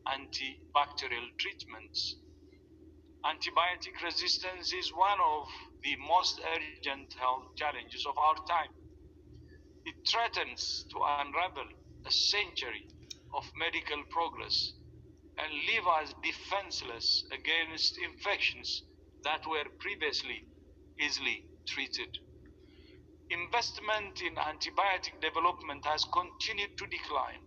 antibacterial treatments. Antibiotic resistance is one of the most urgent health challenges of our time. It threatens to unravel a century of medical progress and leave us defenseless against infections that were previously easily treated. Investment in antibiotic development has continued to decline.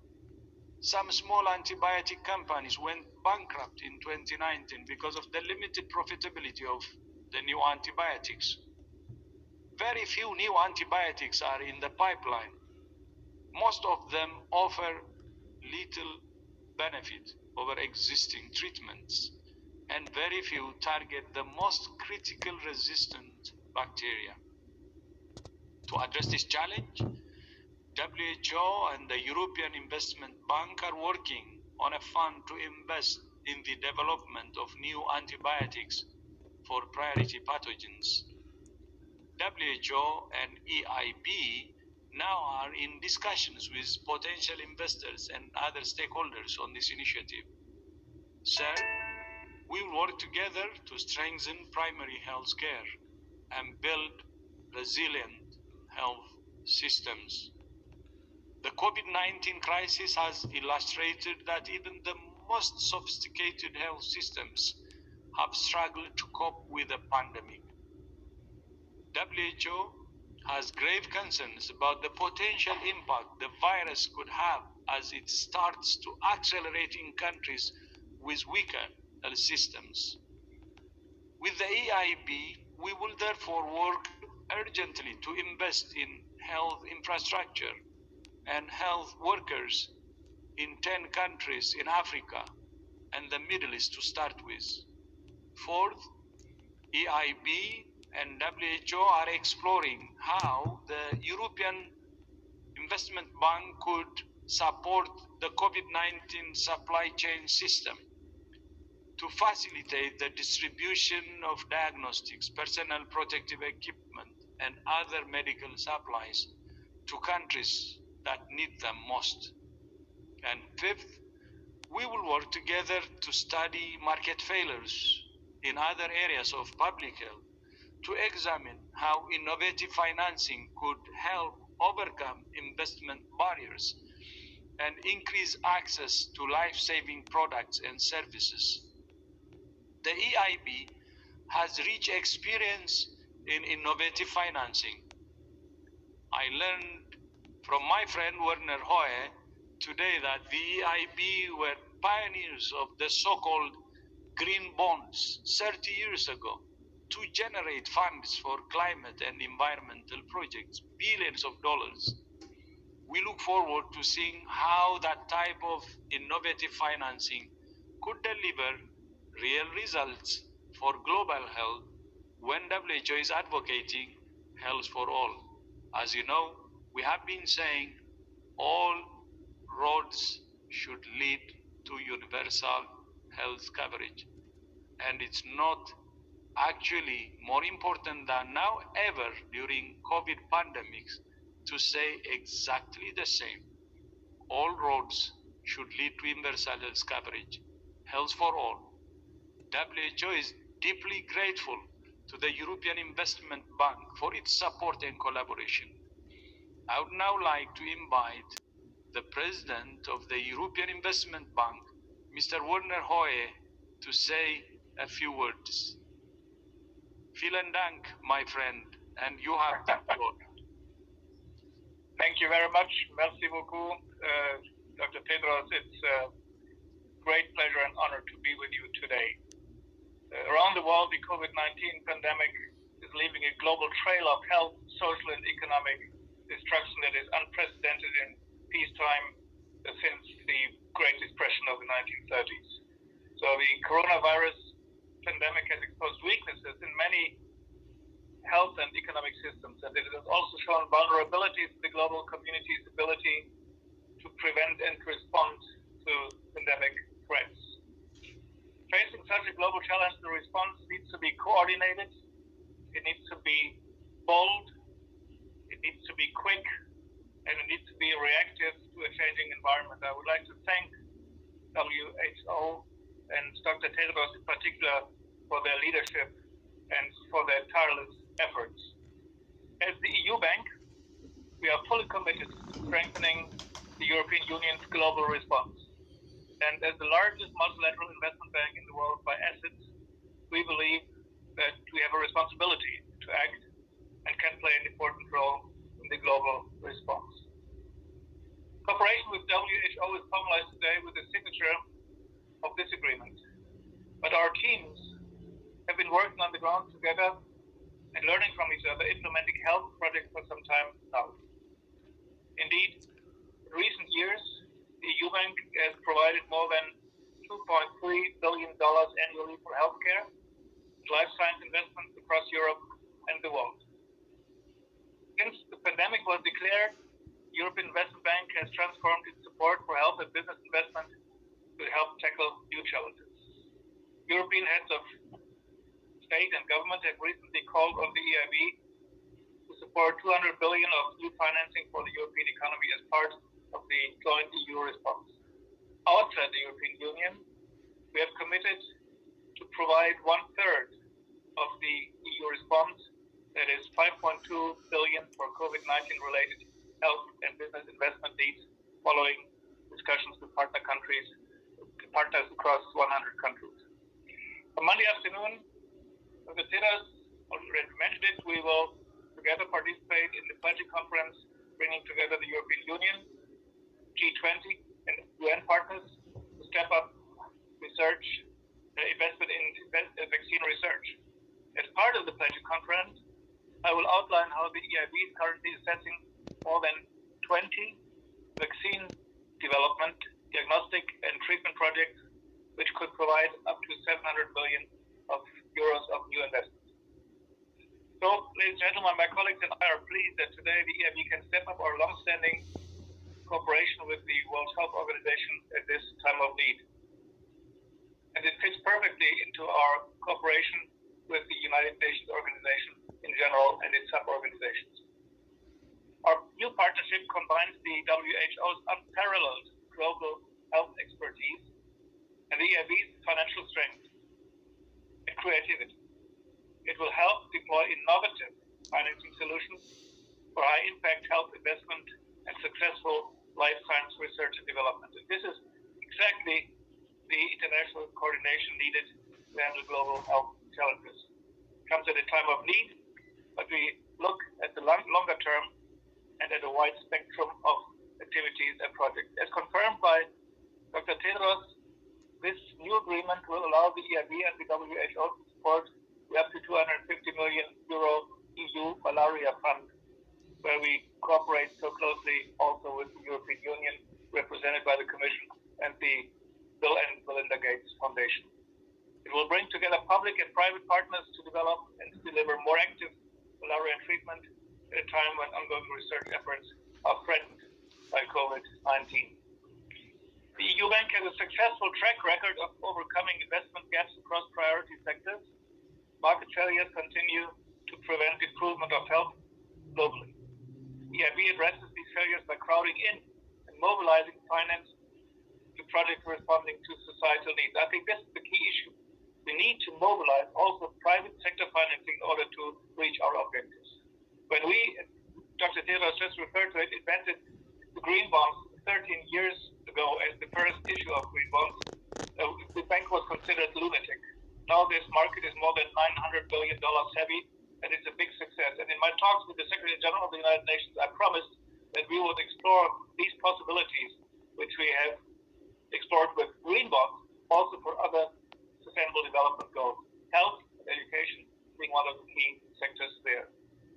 Some small antibiotic companies went bankrupt in 2019 because of the limited profitability of the new antibiotics. Very few new antibiotics are in the pipeline. Most of them offer little benefit over existing treatments, and very few target the most critical resistant bacteria. To address this challenge, WHO and the European Investment Bank are working on a fund to invest in the development of new antibiotics for priority pathogens. WHO and EIB now are in discussions with potential investors and other stakeholders on this initiative. Sir, we will work together to strengthen primary health care and build resilient health systems. The COVID-19 crisis has illustrated that even the most sophisticated health systems have struggled to cope with the pandemic. WHO has grave concerns about the potential impact the virus could have as it starts to accelerate in countries with weaker health systems. With the EIB, we will therefore work urgently to invest in health infrastructure and health workers in 10 countries in Africa and the Middle East to start with. Fourth, EIB and WHO are exploring how the European Investment Bank could support the COVID-19 supply chain system to facilitate the distribution of diagnostics, personal protective equipment, and other medical supplies to countries that need them most. And fifth, we will work together to study market failures in other areas of public health to examine how innovative financing could help overcome investment barriers and increase access to life-saving products and services. The EIB has rich experience in innovative financing. I learned from my friend Werner Hoye today that the EIB were pioneers of the so-called green bonds 30 years ago to generate funds for climate and environmental projects, billions of dollars. We look forward to seeing how that type of innovative financing could deliver real results for global health when WHO is advocating health for all. As you know, we have been saying all roads should lead to universal health coverage. And it's not actually more important than now ever during COVID pandemics to say exactly the same. All roads should lead to universal health coverage, health for all. WHO is deeply grateful to the European Investment Bank for its support and collaboration. I would now like to invite the President of the European Investment Bank, Mr. Werner Hoye, to say a few words. Vielen Dank, my friend, and you have the floor. Thank you very much. Merci beaucoup, Dr. Tedros. It's a great pleasure and honor to be with you today. Around the world, the COVID-19 pandemic is leaving a global trail of health, social, and economic destruction that is unprecedented in peacetime since the Great Depression of the 1930s. So the coronavirus pandemic has exposed weaknesses in many health and economic systems, and it has also shown vulnerabilities in the global community's ability to prevent and respond to pandemic threats. Facing such a global challenge, the response needs to be coordinated, it needs to be bold, it needs to be quick, and it needs to be reactive to a changing environment. I would like to thank WHO and Dr. Tedros in particular for their leadership and for their tireless efforts. As the EU bank, we are fully committed to strengthening the European Union's global response. And as the largest multilateral investment bank in the world by assets, we believe that we have a responsibility to act and can play an important role in the global response. Cooperation with WHO is formalized today with the signature of this agreement. But our teams have been working on the ground together and learning from each other, implementing health projects for some time now. Indeed, in recent years, the EU Bank has provided more than $2.3 billion annually for healthcare and life science investments across Europe and the world. Since the pandemic was declared, the European Investment Bank has transformed its support for health and business investment to help tackle new challenges. European heads of state and government have recently called on the EIB to support 200 billion of new financing for the European economy as part of the joint EU response. Outside the European Union, we have committed to provide 1/3 of the EU response, that is 5.2 billion for COVID-19 related health and business investment needs following discussions with partners across 100 countries. On Monday afternoon, Dr. Tedros already mentioned it, we will together participate in the pledging conference bringing together the European Union, G20 and UN partners to step up research, investment in vaccine research. As part of the pledging conference, I will outline how the EIB is currently assessing more than 20 vaccine development, diagnostic and treatment projects which could provide up to 700 billion euros of new investment. So, ladies and gentlemen, my colleagues and I are pleased that today the EIB can step up our long-standing cooperation with the World Health Organization at this time of need. And it fits perfectly into our cooperation with the United Nations Organization in general and its sub-organizations. Our new partnership combines the WHO's unparalleled global health expertise and the EIB's financial strength and creativity. It will help deploy innovative financing solutions for high-impact health investment and successful life science research and development. And this is exactly the international coordination needed to handle global health challenges. It comes at a time of need, but we look at the longer term and at a wide spectrum of activities and projects. As confirmed by Dr. Tedros, this new agreement will allow the EIB and the WHO to support the up to 250 million euro EU malaria fund, where we cooperate so closely also with the European Union, represented by the Commission and the Bill and Melinda Gates Foundation. It will bring together public and private partners to develop and to deliver more active malaria treatment at a time when ongoing research efforts are threatened by COVID-19. The EU Bank has a successful track record of overcoming investment gaps across priority sectors. Market failures continue to prevent improvement of health globally. EIB addresses these failures by crowding in and mobilizing finance to projects responding to societal needs. I think this is the key issue. We need to mobilize also private sector financing in order to reach our objectives. When we, Dr. Tedros just referred to it, invented the green bonds 13 years ago as the first issue of green bonds, the bank was considered lunatic. Now this market is more than $900 billion heavy, and it's a big success. And in my talks with the Secretary General of the United Nations, I promised that we would explore these possibilities, which we have explored with green bonds, also for other sustainable development goals. Health and education being one of the key sectors there.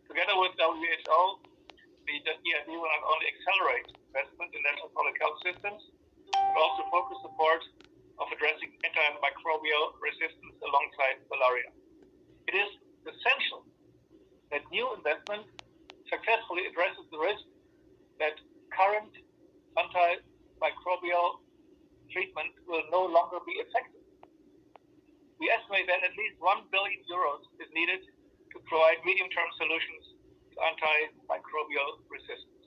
Together with WHO, the EIB will not only accelerate investment in national public health systems, but also focus support of addressing antimicrobial resistance alongside malaria. It is essential that new investment successfully addresses the risk that current antimicrobial treatment will no longer be effective. We estimate that at least 1 billion euros is needed to provide medium-term solutions to antimicrobial resistance.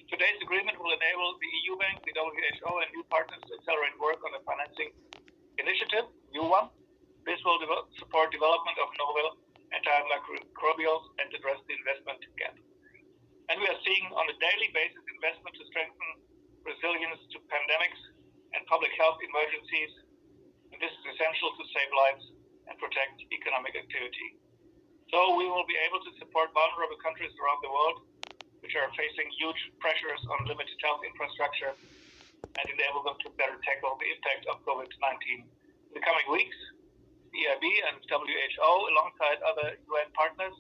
Today's agreement will enable the EU Bank, the WHO, and new partners to accelerate work on the financing initiative, new one. This will support development of novel antimicrobials and address the investment gap. And we are seeing on a daily basis investment to strengthen resilience to pandemics and public health emergencies. And this is essential to save lives and protect economic activity. So we will be able to support vulnerable countries around the world which are facing huge pressures on limited health infrastructure and enable them to better tackle the impact of COVID-19. In the coming weeks, the EIB and WHO, alongside other UN partners,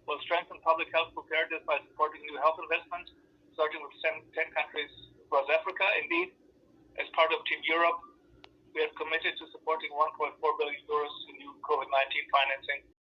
will strengthen public health preparedness by supporting new health investment, starting with 10 countries across Africa. Indeed, as part of Team Europe, we have committed to supporting 1.4 billion euros in new COVID-19 financing